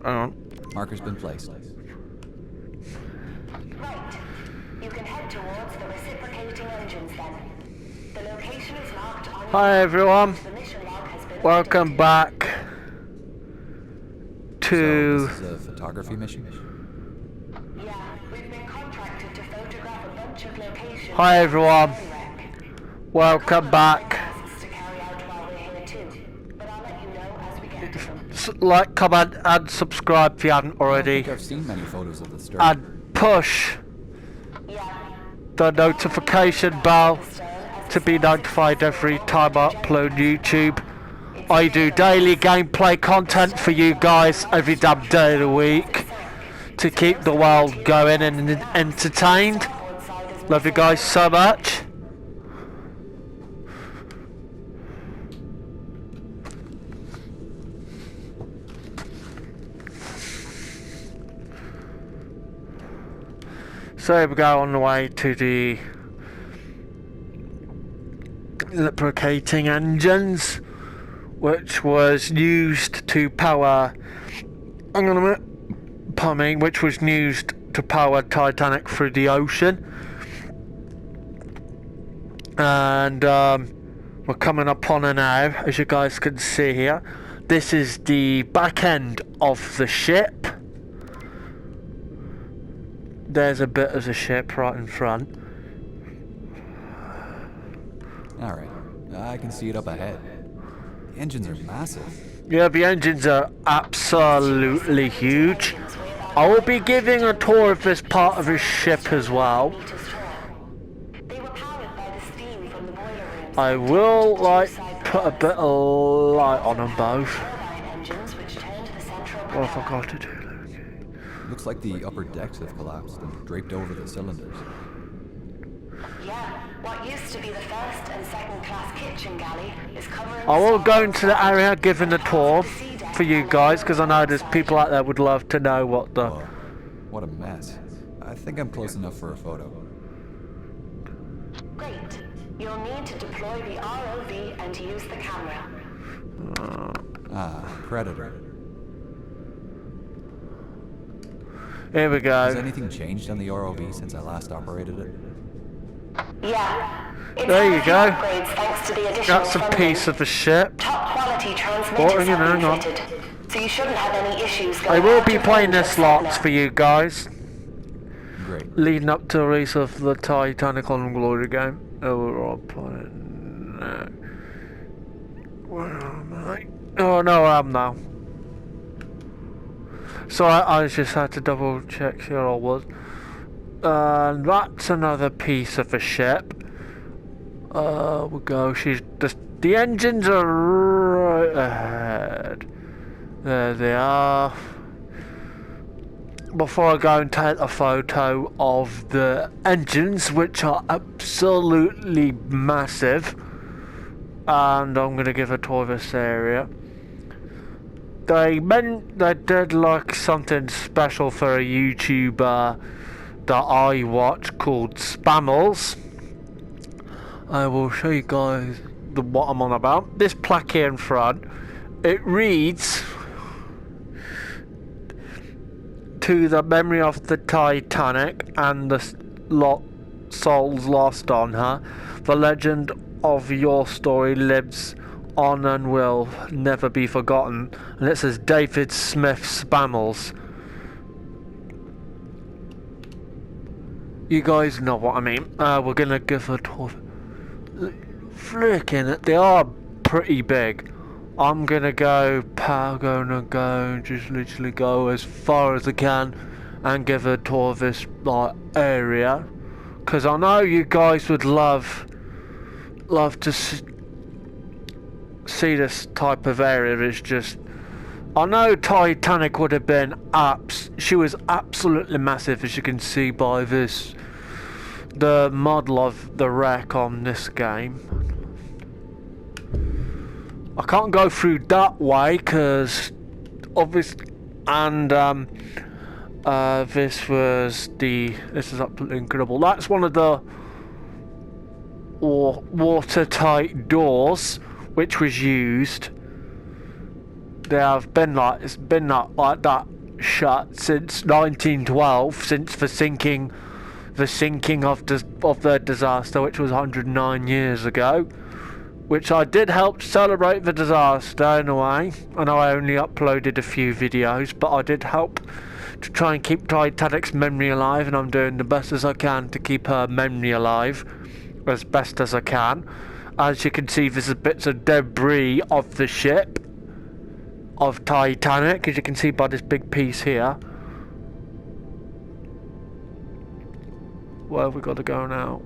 hang on. Marker's been placed. Right. You can head towards the reciprocating engines then. The location is marked on Hi everyone. the mission log has been Welcome back to... So, this is a photography mission? Yeah, we've been contracted to photograph a bunch of locations. Hi everyone. Shipwreck. Welcome back. Tasks to carry out while we're here too, but I'll let you know as we get to them. Like, comment and subscribe if you haven't I don't already. think I've seen many photos of the stern. And push Yeah. the notification bell to be notified every time I upload YouTube. I do daily gameplay content for you guys every damn day of the week to keep the world going and entertained. Love you guys so much. So here we go, on the way to the Lubricating Engines, which was used to power, hang on a minute, pardon me, which was used to power Titanic through the ocean. And we're coming upon it now, as you guys can see here. This is the back end of the ship. There's a bit of the ship right in front. Alright, I can see it up ahead. The engines are massive. Yeah, the engines are absolutely huge. I will be giving a tour of this part of the ship as well. They were powered by the steam from the boiler rooms. I will, like, put a bit of light on them both. Turbine engines which turned the central What have I got to do? Looks like the upper decks have collapsed and draped over the cylinders. Yeah, what used to be the first and second class kitchen galley is covering. I will go into the area giving a tour for you guys, because I know there's people out there would love to know what the... Oh, what a mess. I think I'm close enough for a photo. Great. You'll need to deploy the ROV and use the camera. Ah, Predator. Here we Has go. anything changed on the ROV since I last operated it? Yeah. It's There you had a few go. upgrades thanks to the additional That's a funding. piece of the ship. Top quality Oh, transmitters hang on, have hang been on. fitted, so you shouldn't have any issues going I will out be to playing Ranger this lots Segner. for you guys, Great. leading up to the release of the Titanic on Glory game. Oh, we're all playing. No. Where am I? Oh no, I am now. So I just had to double check here I was. And that's another piece of a ship. We go. She's just, the engines are right ahead. There they are. Before I go and take a photo of the engines, which are absolutely massive, and I'm going to give a tour of this area. They did like something special for a YouTuber that I watch called Spammels. I will show you guys what I'm on about. This plaque here in front, it reads, "To the memory of the Titanic and the souls lost on her, the legend of your story lives on and will never be forgotten." And it says David Smith Spammels. You guys know what I mean. We're gonna give a tour. Flicking, they are pretty big. I'm gonna just literally go as far as I can and give a tour of this like area, because I know you guys would love to see this type of area. It's just, I know Titanic would have been she was absolutely massive, as you can see by the model of the wreck on this game. I can't go through that way because obviously, and this is absolutely incredible. That's one of the watertight doors which was used. They have been like that shut since 1912, since the sinking of the disaster, which was 109 years ago, which I did help celebrate the disaster in a way. I know I only uploaded a few videos, but I did help to try and keep Titanic's memory alive, and I'm doing the best as I can to keep her memory alive as best as I can. As you can see, there's bits of debris of the ship of Titanic, as you can see by this big piece here. Where have we got to go now?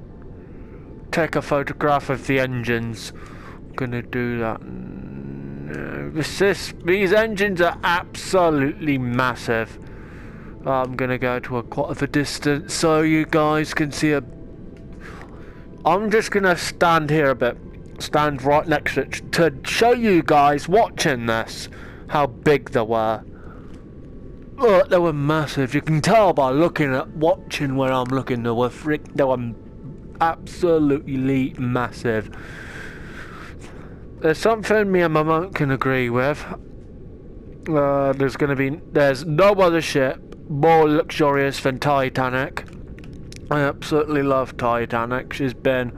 Take a photograph of the engines. I'm gonna do that. No. These engines are absolutely massive. I'm gonna go to quite of a distance so you guys can see I'm just gonna stand here a bit, stand right next to it to show you guys watching this how big they were. Look, they were massive. You can tell by watching where I'm looking. They were absolutely massive. There's something me and my mum can agree with. There's no other ship more luxurious than Titanic. I absolutely love Titanic. She's been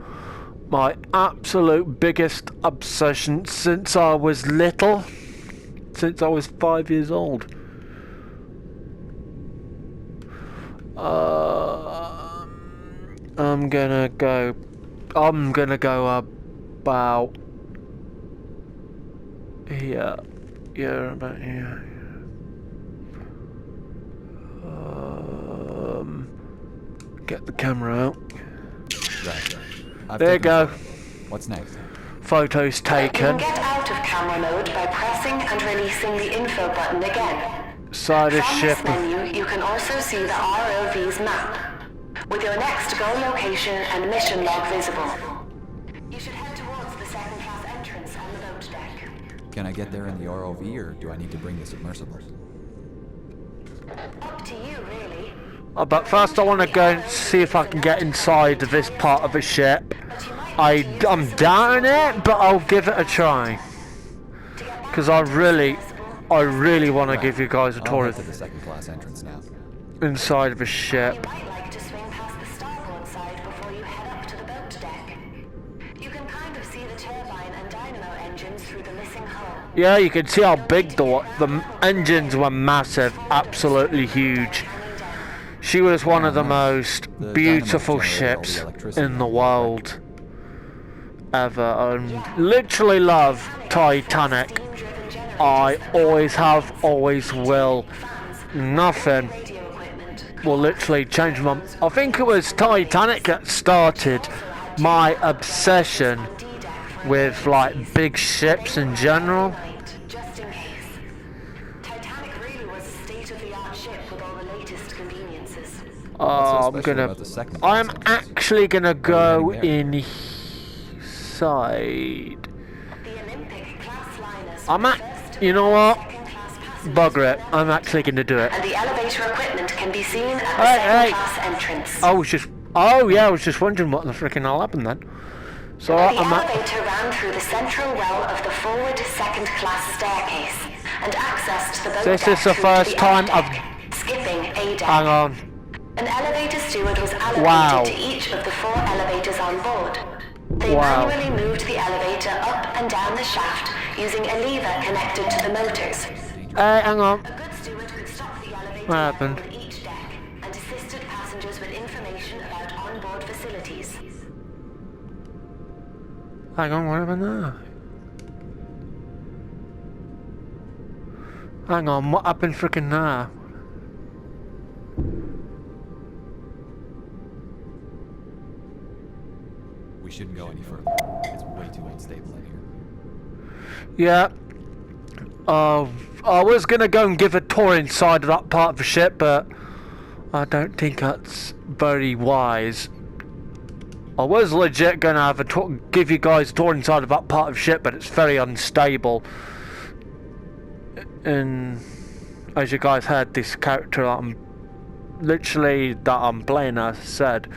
my absolute biggest obsession since I was little. Since I was 5 years old. I'm gonna go about here. Yeah, about here. Get the camera out. Right. There you go. What's next? Photos You taken. can get out of camera mode by pressing and releasing the info button again. Side of From ship. this menu, you can also see the ROV's map, with your next goal location and mission log visible. You should head towards the second-class entrance on the boat deck. Can I get there in the ROV, or do I need to bring the submersible? Up to you, really. But first I want to go and see if I can get inside of this part of the ship. I'm down it, but I'll give it a try. Because I really want to give you guys a tour I'll of head to the second-class entrance now. inside of a You ship. might like to swing past the starboard side before you head up to the boat deck. You can kind of see the turbine and dynamo engines through the missing hull. Yeah, you can see how big the engines were massive, absolutely huge. She was one of the most The beautiful dynamos generate all the ships electricity in the from world ever. I literally love Titanic. I always have, always will. Nothing will literally change my... I think it was Titanic that started my obsession with like big ships in general. Just in case. Titanic really was a state-of-the-art ship with all the latest conveniences. I'm actually gonna go inside. The Olympic class liners I'm were at, first you know what? second-class passengers. Bugger it. I'm actually gonna do it. And the elevator equipment can be seen at the Hey. second-class entrance. I was just wondering what the freaking hell happened then. So The I'm at, elevator ran through the central well of the forward second-class staircase and accessed the boat This deck is the through first the time F deck, skipping A deck. hang on. An elevator steward was allocated Wow. to each of the 4 elevators on board. They Wow. manually moved the elevator up and down the shaft using a lever connected to the motors. Hang on. A good steward could stop the elevator What happened? with each deck and assisted passengers with information about onboard facilities. Hang on, what happened there? Hang on, what happened freaking there? We shouldn't go any further. It's way too unstable in here. Yeah. I was gonna go and give a tour inside of that part of the ship, but I don't think that's very wise. I was legit gonna have a tour, give you guys a tour inside of that part of the ship, but it's very unstable. And as you guys heard, this character that I'm playing, as I said,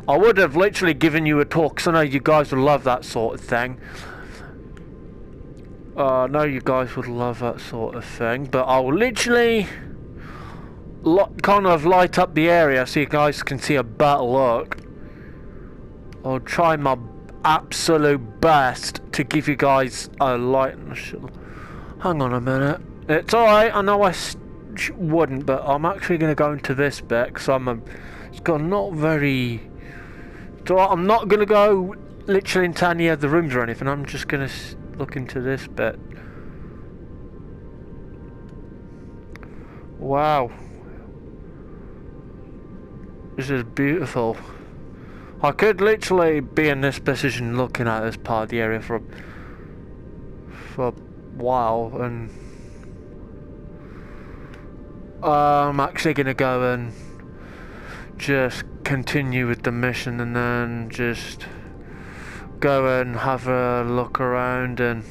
I would have literally given you a tour, because I know you guys would love that sort of thing. I know you guys would love that sort of thing, but I'll literally... kind of light up the area so you guys can see a better look. I'll try my absolute best to give you guys a light. Hang on a minute. It's alright, I know I wouldn't, but I'm actually going to go into this bit because it's got not very... So I'm not going to go literally into any of the rooms or anything. I'm just going to look into this bit. Wow. This is beautiful. I could literally be in this position looking at this part of the area for a while, and I'm actually going to go and just continue with the mission and then just go and have a look around. And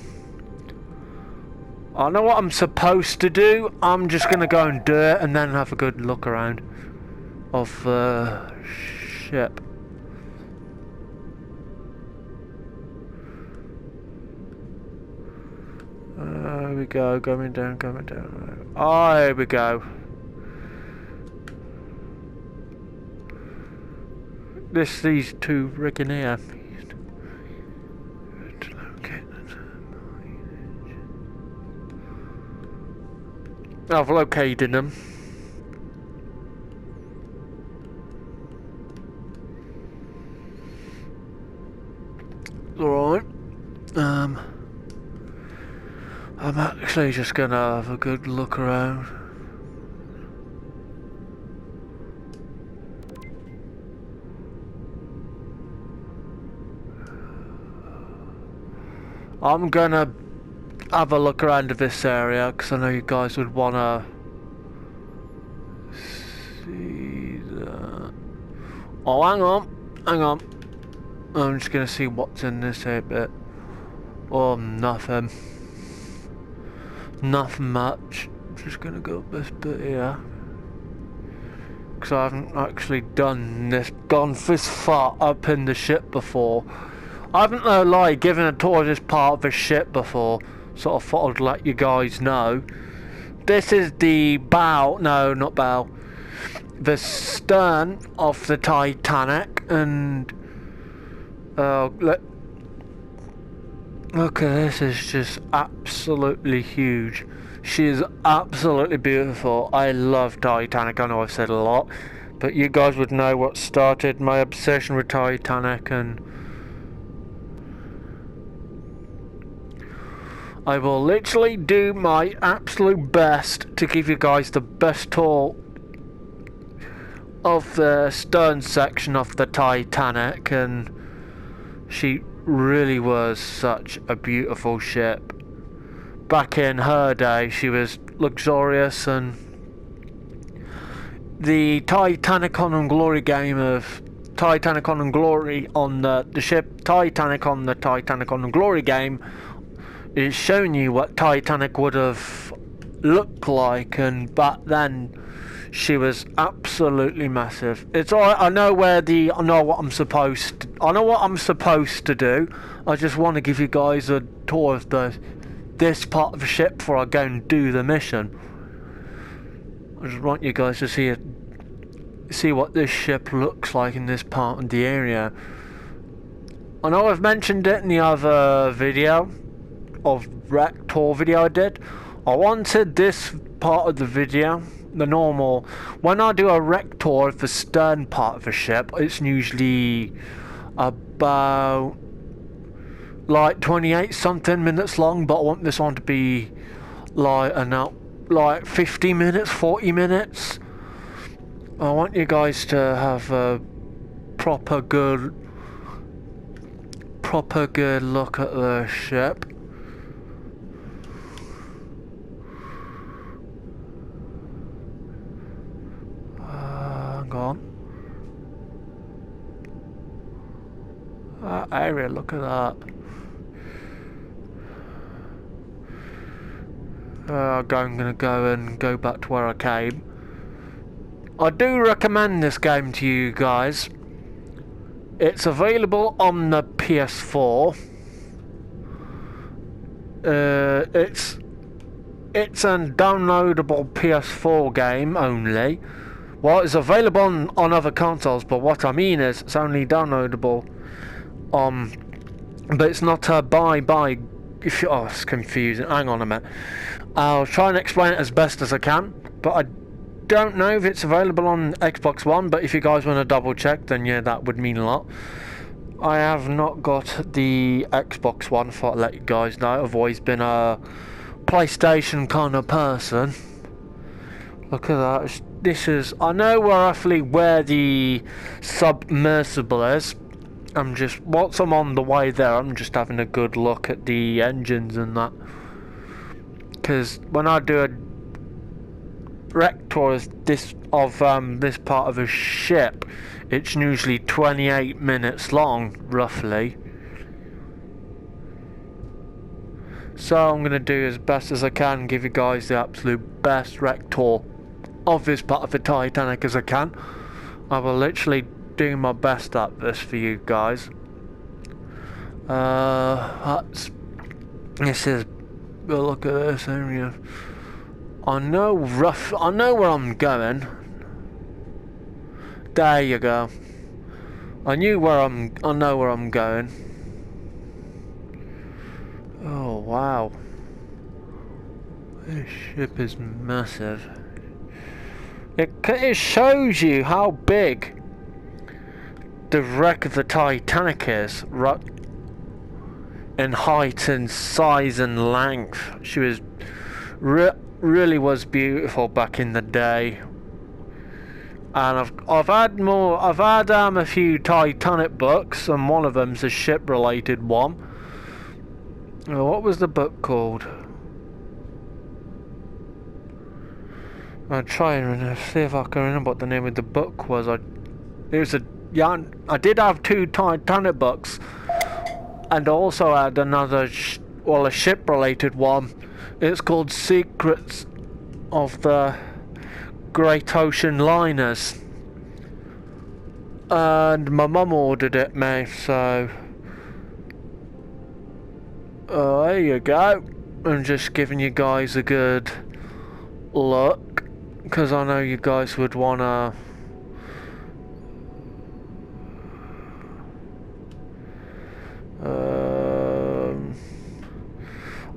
I know what I'm supposed to do. I'm just going to go and do it and then have a good look around of the ship. There we go, going down. Oh, here we go. These two rigging here. I've located them. Alright. I'm actually just gonna have a good look around. I'm gonna have a look around this area because I know you guys would wanna see that. Oh, hang on. I'm just gonna see what's in this here bit. Oh, nothing. Nothing much. Just gonna go up this bit here because I haven't actually gone this far up in the ship before. I haven't, no lie, given a tour of this part of the ship before. Sort of thought I'd let you guys know. This is the bow, no, not bow, the stern of the Titanic, and look at this, is just absolutely huge. She is absolutely beautiful. I love Titanic. I know I've said a lot, but you guys would know what started my obsession with Titanic, and I will literally do my absolute best to give you guys the best tour of the stern section of the Titanic, and she really was such a beautiful ship. Back in her day, she was luxurious, and the Titanic on and Glory game of Titanic on and Glory on the ship Titanic on the Titanic on and Glory game is showing you what Titanic would have looked like, and back then she was absolutely massive. It's alright, I know what I'm supposed to do. I just want to give you guys a tour of this part of the ship before I go and do the mission. I just want you guys to see what this ship looks like in this part of the area. I know I've mentioned it in the other video of wreck tour video I did. I wanted this part of the video, the normal, when I do a wreck tour of the stern part of the ship, it's usually about like 28 something minutes long, but I want this one to be like 50 minutes, 40 minutes. I want you guys to have a proper good look at the ship. Hang on. That area, look at that. I'm gonna go back to where I came. I do recommend this game to you guys. It's available on the it's a downloadable PS4 game only. Well, it's available on other consoles, but what I mean is it's only downloadable. But it's not a buy. Oh, it's confusing. Hang on a minute. I'll try and explain it as best as I can, but I don't know if it's available on Xbox One. But if you guys want to double check, then yeah, that would mean a lot. I have not got the Xbox One, thought I'd let you guys know. I've always been a PlayStation kind of person. Look at that. I know roughly where the submersible is. Whilst I'm on the way there, I'm just having a good look at the engines and that. Because when I do a wreck tour of this part of a ship, it's usually 28 minutes long, roughly. So I'm going to do as best as I can, give you guys the absolute best wreck tour of this part of the Titanic as I can. I will literally do my best at this for you guys. This is, look at this area. I know where I'm going. There you go. I know where I'm going. Oh wow. This ship is massive. It shows you how big the wreck of the Titanic is, right? In height and size and length. She was really was beautiful back in the day. And I've had a few Titanic books, and one of them's a ship related one. What was the book called? I'll try and see if I can remember what the name of the book was. I did have two Titanic books, and I also had another, a ship-related one. It's called Secrets of the Great Ocean Liners, and my mum ordered it, mate. So there you go. I'm just giving you guys a good look, because I know you guys would wanna.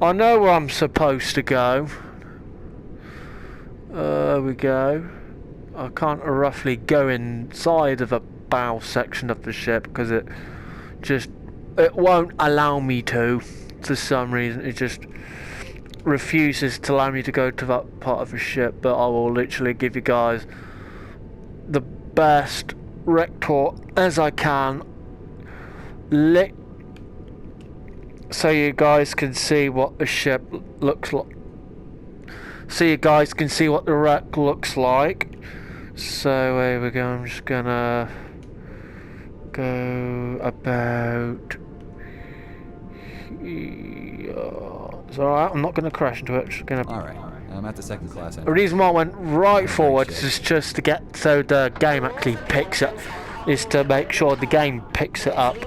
I know where I'm supposed to go. There we go. I can't roughly go inside of the bow section of the ship because it won't allow me to. For some reason, it just refuses to allow me to go to that part of the ship. But I will literally give you guys the best wreck tour as I can. So you guys can see what the ship looks like. So you guys can see what the wreck looks like. So here we go. I'm just gonna go about. It's alright. I'm not gonna crash into it. Just gonna. Alright, I'm at the second class. The reason why I went right forward is just to get so the game actually picks it. Is to make sure the game picks it up.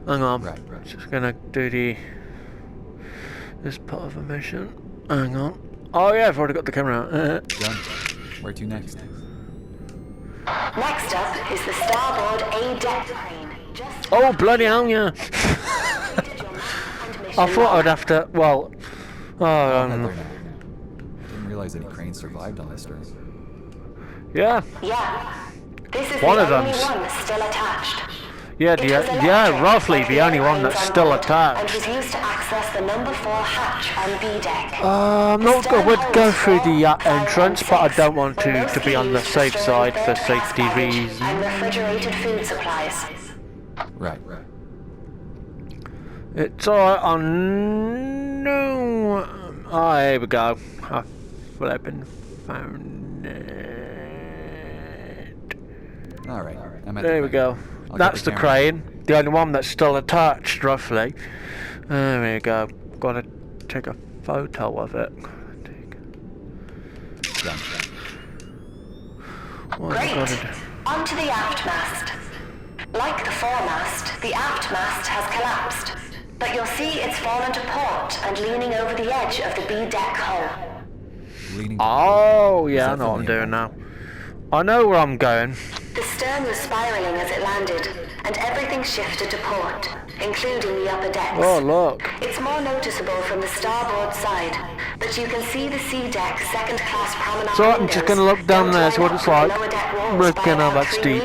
Hang on, Right. Just gonna do this part of the mission. Hang on. Oh yeah, I've already got the camera out. Done. Where to next? Next up is the starboard A-deck crane. Oh bloody hell, yeah! I thought I'd have to. Well, Didn't realize any cranes survived on this trip. yeah. Yeah. This is One the of only them's- one still attached. Yeah, It was electric, roughly like the only one that's airplanes still on board, attached. and was used to access the number 4 hatch on B-deck. I'm not going to go through the entrance, but I don't want to be on the safe side for safety reasons. And refrigerated food supplies. Right. It's alright, I know. Oh, here we go. I flipping found it. Alright, I'm at There the we crane. go. I'll That's get the camera. crane. The only one that's still attached, roughly. There we go. Gotta take a photo of it. Done. What have I Great. gotta do? Onto the aft mast. Like the foremast, the aft mast has collapsed, but you'll see it's fallen to port and leaning over the edge of the B-deck hull. Leaning Oh, yeah, I know what I'm doing now. I know where I'm going. The stern was spiraling as it landed, and everything shifted to port, including the upper decks. Oh, look. It's more noticeable from the starboard side, but you can see the sea deck second-class promenade So I'm just going to look down there, see what it's like. Looking how that's steep.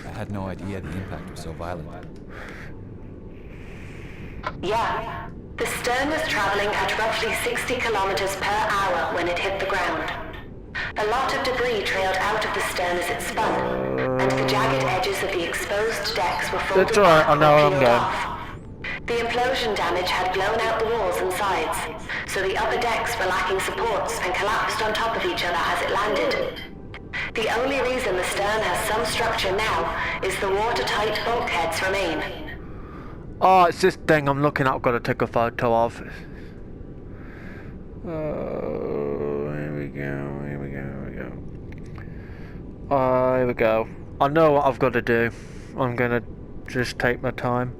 I had no idea the impact was so violent. Yeah. The stern was traveling at roughly 60 kilometers per hour when it hit the ground. A lot of debris trailed out of the stern as it spun, and the jagged edges of the exposed decks were folded That's alright, I know where I'm peeled going. off. The implosion damage had blown out the walls and sides, so the upper decks were lacking supports and collapsed on top of each other as it landed. The only reason the stern has some structure now is the watertight bulkheads remain. Oh, it's this thing I'm looking at. I've got to take a photo of. Here we go, here we go, here we go. Here we go. I know what I've got to do. I'm going to just take my time.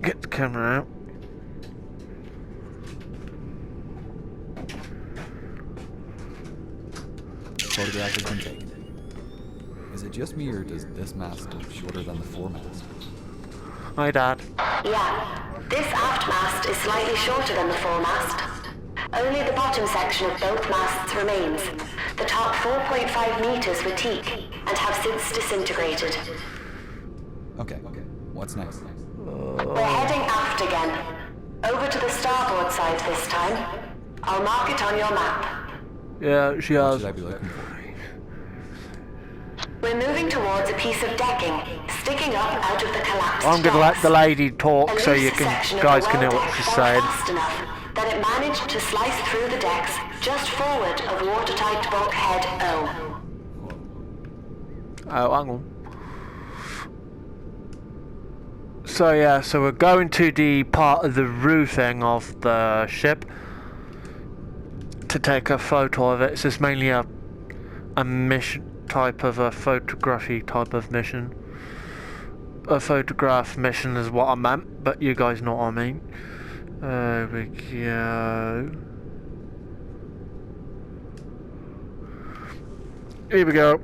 Get the camera out. Photograph has been taken. Is it just me, or does this mast look shorter than the foremast? Hi, Dad. Yeah, this aft mast is slightly shorter than the foremast. Only the bottom section of both masts remains. The top 4.5 meters were teak and have since disintegrated. Okay, what's next? We're heading aft again. Over to the starboard side this time. I'll mark it on your map. Yeah, she What has. should I be looking for? We're moving towards a piece of decking, sticking up out of the collapsed I'm gonna let decks. the lady A talk so loose you section of guys the can hear well what deck she's fell saying. fast enough that it managed to slice through the decks just forward of watertight bulkhead O. Oh, hang on. So yeah, so we're going to the part of the roofing of the ship to take a photo of it. It's just mainly a mission type of a photography type of mission. A photograph mission is what I meant, but you guys know what I mean. There we go. Here we go.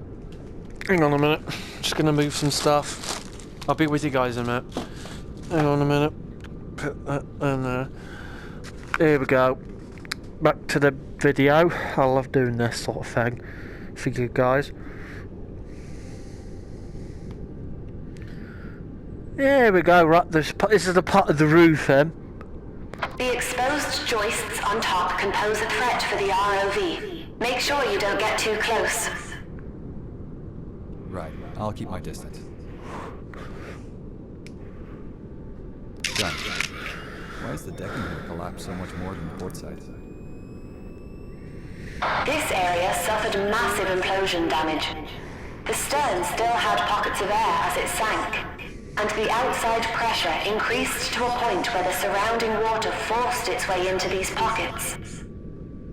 Hang on a minute. Just gonna move some stuff. I'll be with you guys in a minute. Hang on a minute. Put that in there. Here we go. Back to the video. I love doing this sort of thing for you guys. Here we go. Right, this is the part of the roofing. The exposed joists on top can pose a threat for the ROV. Make sure you don't get too close. Right, I'll keep my distance. Done. Why is the decking here collapsed so much more than the port side? This area suffered massive implosion damage. The stern still had pockets of air as it sank, and the outside pressure increased to a point where the surrounding water forced its way into these pockets.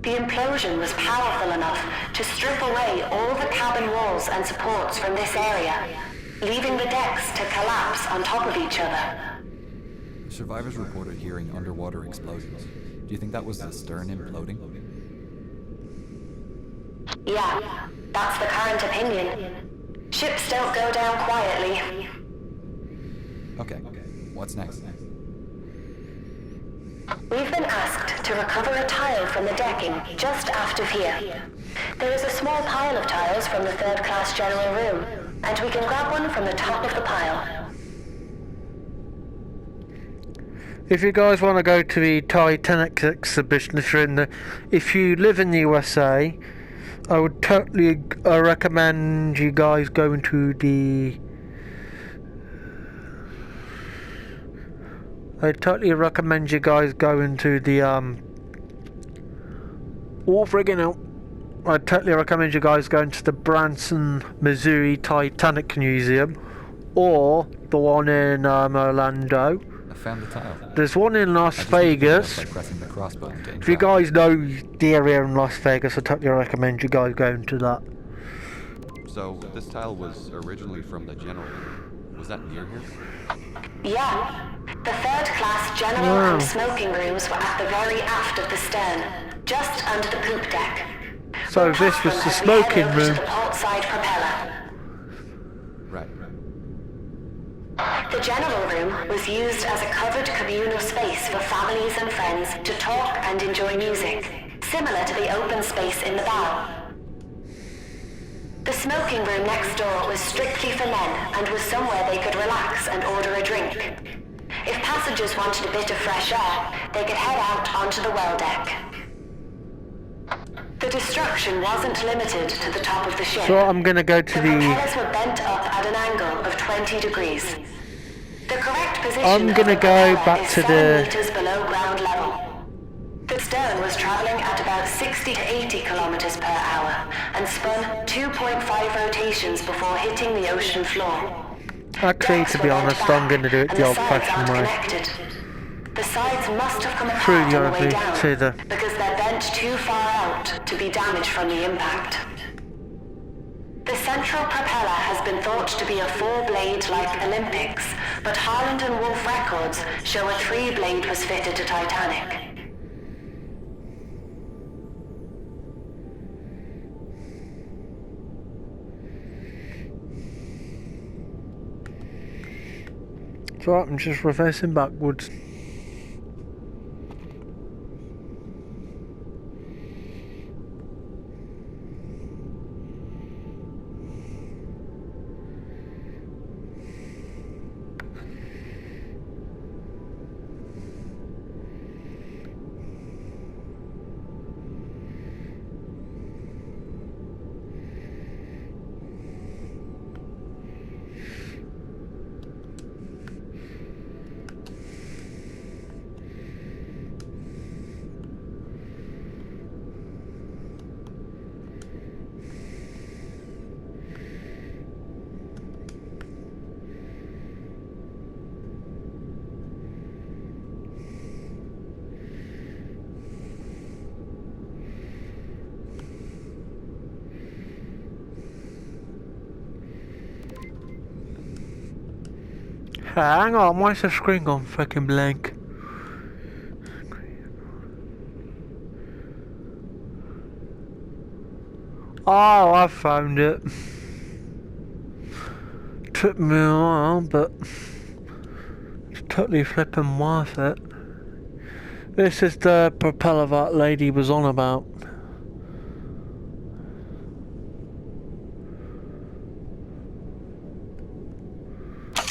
The implosion was powerful enough to strip away all the cabin walls and supports from this area, leaving the decks to collapse on top of each other. Survivors reported hearing underwater explosions. Do you think that was the stern imploding? Yeah, that's the current opinion. Ships don't go down quietly. Okay, what's next? We've been asked to recover a tile from the decking just aft of here. There is a small pile of tiles from the third-class general room, and we can grab one from the top of the pile. If you guys want to go to the Titanic exhibition, if you live in the USA, I would totally recommend you guys going to the. I totally recommend you guys going to the I totally recommend you guys going to the Branson, Missouri Titanic Museum, or the one in Orlando. I found the tile. There's one in Las I just looked it up Vegas. by pressing the cross button to If you interact. guys know the area in Las Vegas, I totally recommend you guys going to that. So So, this tile was originally from the general room. Was that near here? Yeah. The third-class general and smoking rooms were at the very aft of the stern, just under the poop deck. So this was the smoking room. To the port side propeller. Right. The general room was used as a covered communal space for families and friends to talk and enjoy music, similar to the open space in the bow. The smoking room next door was strictly for men and was somewhere they could relax and order a drink. If passengers wanted a bit of fresh air, they could head out onto the well deck. The destruction wasn't limited to the top of the ship. So I'm gonna go to The propellers were bent up at an angle of 20 degrees. The correct position I'm gonna of the go propeller back is to 7 meters below ground level. The stern was traveling at about 60 to 80 kilometers per hour and spun 2.5 rotations before hitting the ocean floor. Actually, to be honest, I'm gonna do it the old-fashioned way. The sides must have come Through apart the on the way opening down to the- because they're bent too far out to be damaged from the impact. The central propeller has been thought to be a 4-blade like Olympics, but Harland and Wolff records show a 3-blade was fitted to Titanic. So I'm just reversing backwards. Hang on, why is the screen gone fucking blank? Oh, I found it. Took me a while, but it's totally flipping worth it. This is the propeller that lady was on about.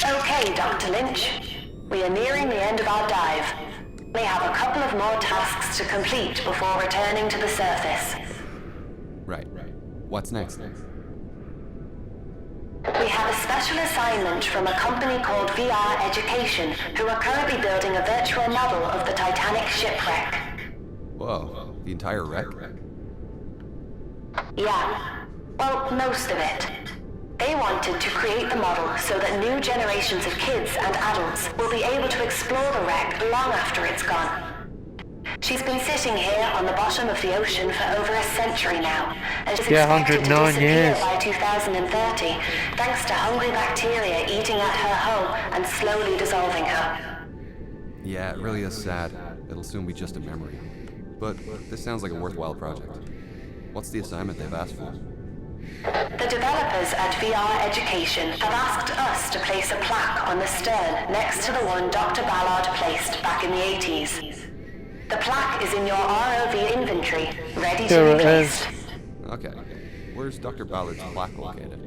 Okay, Dr. Lynch. We are nearing the end of our dive. We have a couple of more tasks to complete before returning to the surface. Right. What's next? We have a special assignment from a company called VR Education, who are currently building a virtual model of the Titanic shipwreck. Whoa, the entire wreck? Yeah. Well, most of it. They wanted to create the model so that new generations of kids and adults will be able to explore the wreck long after it's gone. She's been sitting here on the bottom of the ocean for over a century now, and is expected to 109 disappear years. by 2030, thanks to hungry bacteria eating at her hull and slowly dissolving her. Yeah, it really is sad. It'll soon be just a memory. But this sounds like a worthwhile project. What's the assignment they've asked for? The developers at VR Education have asked us to place a plaque on the stern next to the one Dr. Ballard placed back in the 80s. The plaque is in your ROV inventory, ready to Here be it is. placed. Okay. Where's Dr. Ballard's plaque located?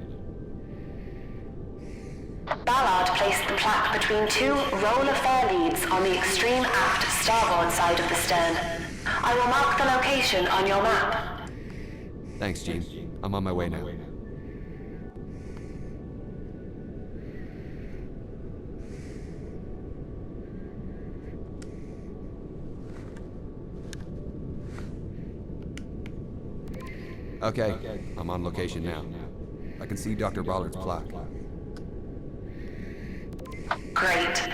Ballard placed the plaque between 2 roller fair leads on the extreme aft starboard side of the stern. I will mark the location on your map. Thanks, Gene. I'm on my way now. Okay, I'm on location now. I can see Dr. Ballard's plaque. Great.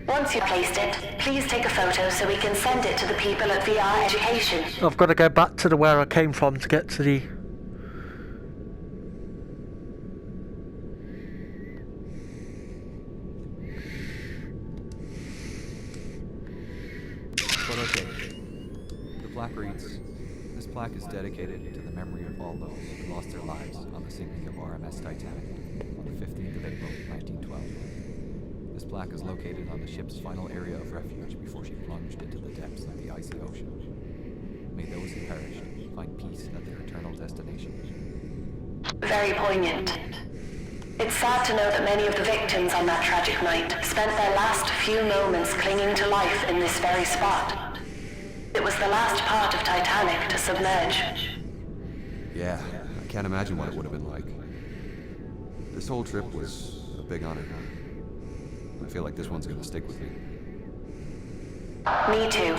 Once you've placed it, please take a photo so we can send it to the people at VR Education. I've got to go back to where I came from to get to the... Okay. The plaque reads, "This plaque is dedicated to the memory of all those who lost their lives on the sinking of RMS Titanic on the 15th of April, 1912. This plaque is located on the ship's final area of refuge before she plunged into the depths of the icy ocean. May those who perished find peace at their eternal destination." Very poignant. It's sad to know that many of the victims on that tragic night spent their last few moments clinging to life in this very spot. It was the last part of Titanic to submerge. Yeah, I can't imagine what it would have been like. This whole trip was a big honor. I feel like this one's gonna stick with me. Me too.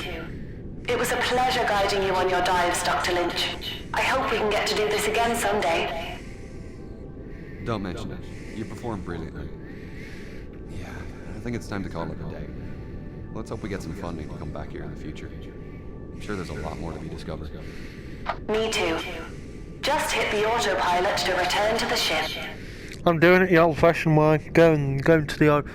It was a pleasure guiding you on your dives, Dr. Lynch. I hope we can get to do this again someday. Don't mention it. You performed brilliantly. Yeah, I think it's time to call it a day. Let's hope we get some funding to come back here in the future. I'm sure there's a lot more to be discovered. Me too. Just hit the autopilot to return to the ship. I'm doing it the old-fashioned way. Going to the old.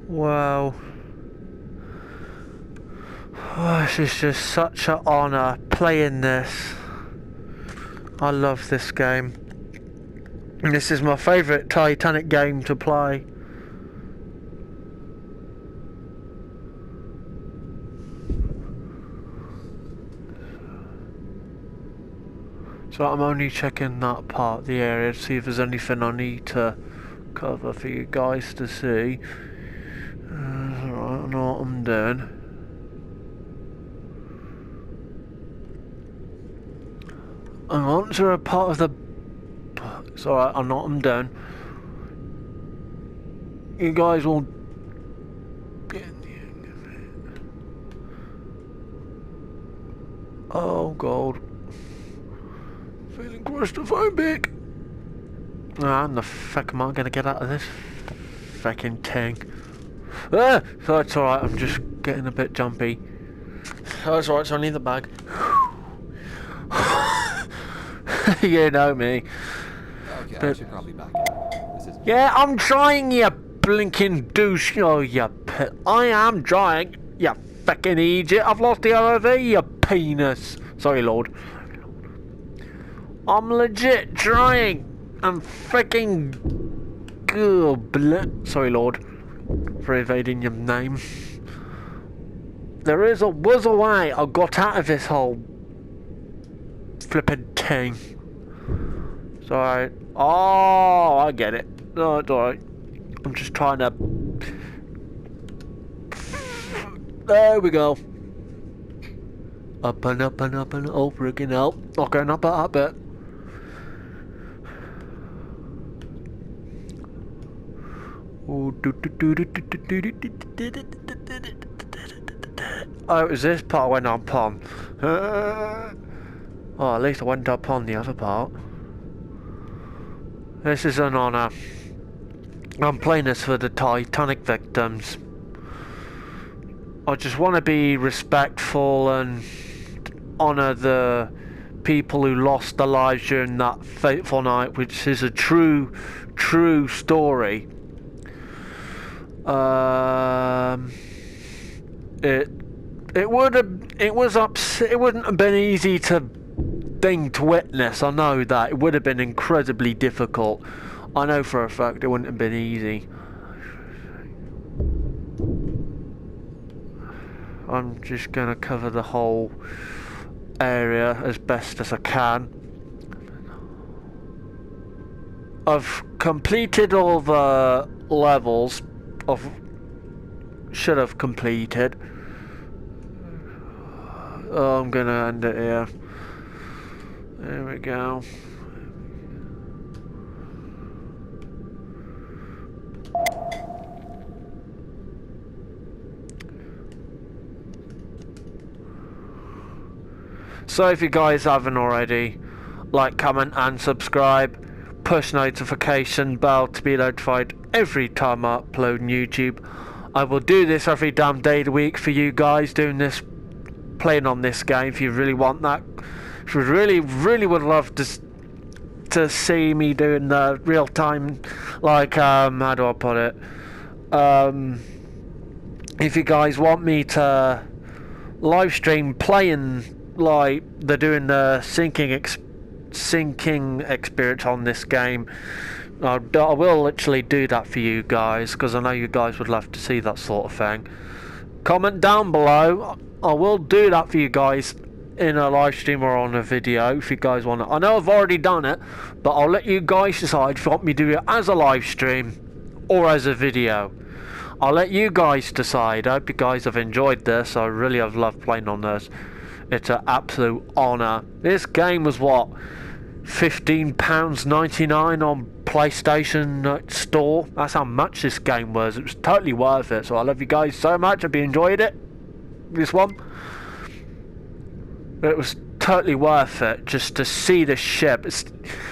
Wow. Oh, this is just such an honour playing this. I love this game. And this is my favourite Titanic game to play. So I'm only checking that part of the area to see if there's anything I need to cover for you guys to see. Alright, I know what I'm doing. Hang on, is there a part of the... It's alright, I know what I'm doing. You guys will get in the end of it. Oh god. Feeling claustrophobic. How the fuck am I gonna get out of this fucking thing? Ah! So it's alright, I'm just getting a bit jumpy. Oh, it's alright, so I need the bag. You know me. Okay, I But- should probably back in. This is... Yeah, I'm trying, you blinking douche. Oh, you pit. I am trying, you fucking idiot. I've lost the ROV, you penis. Sorry, Lord. I'm legit trying. I'm freaking... Sorry, Lord, for evading your name. There was a way I got out of this whole flipping thing. Sorry. Oh, I get it. No, it's alright. I'm just trying to... There we go. Up and up and up and oh, freaking hell. Not going up a bit. Oh, it was this part I went up on. Oh, at least I went up on the other part. This is an honour. I'm playing this for the Titanic victims. I just want to be respectful and honour the people who lost their lives during that fateful night, which is a true story. It wouldn't have been easy to witness. I know that it would have been incredibly difficult. I know for a fact it wouldn't have been easy. I'm just gonna cover the whole area as best as I can. I've completed all the levels should have completed. Oh, I'm gonna end it here. There we go. So if you guys haven't already, like, comment and subscribe. Push notification bell to be notified every time I upload on YouTube. I will do this every damn day of the week for you guys, doing this, playing on this game. If you really want that, if you really would love to see me doing the real time, like, how do I put it? If you guys want me to live stream playing, like they're doing the sinking experience on this game, I will literally do that for you guys, because I know you guys would love to see that sort of thing. Comment down below. I will do that for you guys in a live stream or on a video if you guys want it. I know I've already done it, but I'll let you guys decide if you want me to do it as a live stream or as a video. I'll let you guys decide. I hope you guys have enjoyed this. I really have loved playing on this. It's an absolute honour. This game was what, £15.99 on PlayStation Store? That's how much this game was. It was totally worth it. So I love you guys so much. Hope you enjoyed it. This one. It was totally worth it just to see the ship.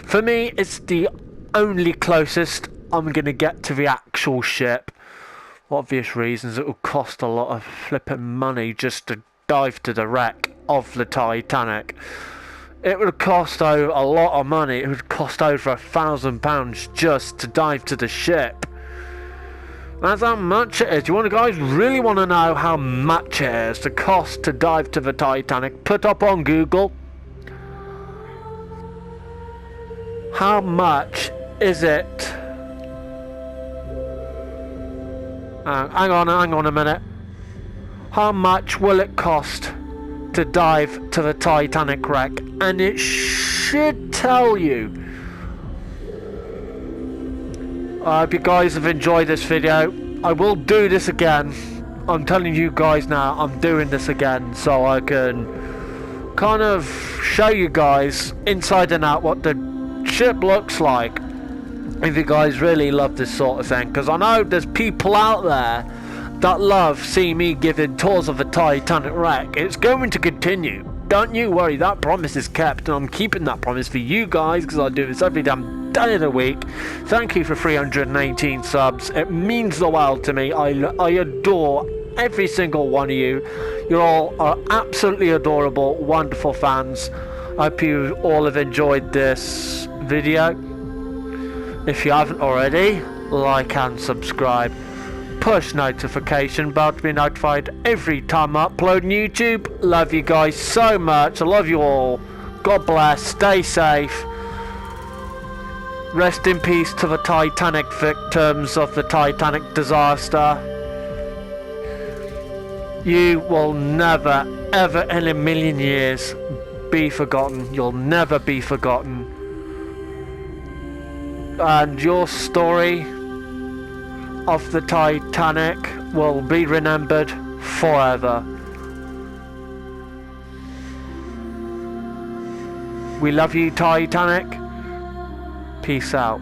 For me, it's the only closest I'm going to get to the actual ship. For obvious reasons, it will cost a lot of flipping money just to dive to the wreck of the Titanic. It would cost a lot of money. It would cost over £1,000 just to dive to the ship. That's how much it is. You guys really want to know how much it is, the cost to dive to the Titanic? Put up on Google. How much is it? Hang on a minute. How much will it cost to dive to the Titanic wreck? And it should tell you. I hope you guys have enjoyed this video. I will do this again. I'm telling you guys now, I'm doing this again so I can kind of show you guys inside and out what the ship looks like. If you guys really love this sort of thing, because I know there's people out there that love seeing me giving tours of the Titanic wreck. It's going to continue. Don't you worry, that promise is kept, and I'm keeping that promise for you guys because I do this every damn day of the week. Thank you for 318 subs. It means the world to me. I adore every single one of you. You all are absolutely adorable, wonderful fans. I hope you all have enjoyed this video. If you haven't already, like and subscribe. Push notification bell to be notified every time I upload on YouTube. Love you guys so much. I love you all. God bless. Stay safe. Rest in peace to the Titanic victims of the Titanic disaster. You will never, ever in a million years be forgotten. You'll never be forgotten. And your story of the Titanic will be remembered forever. We love you, Titanic. Peace out.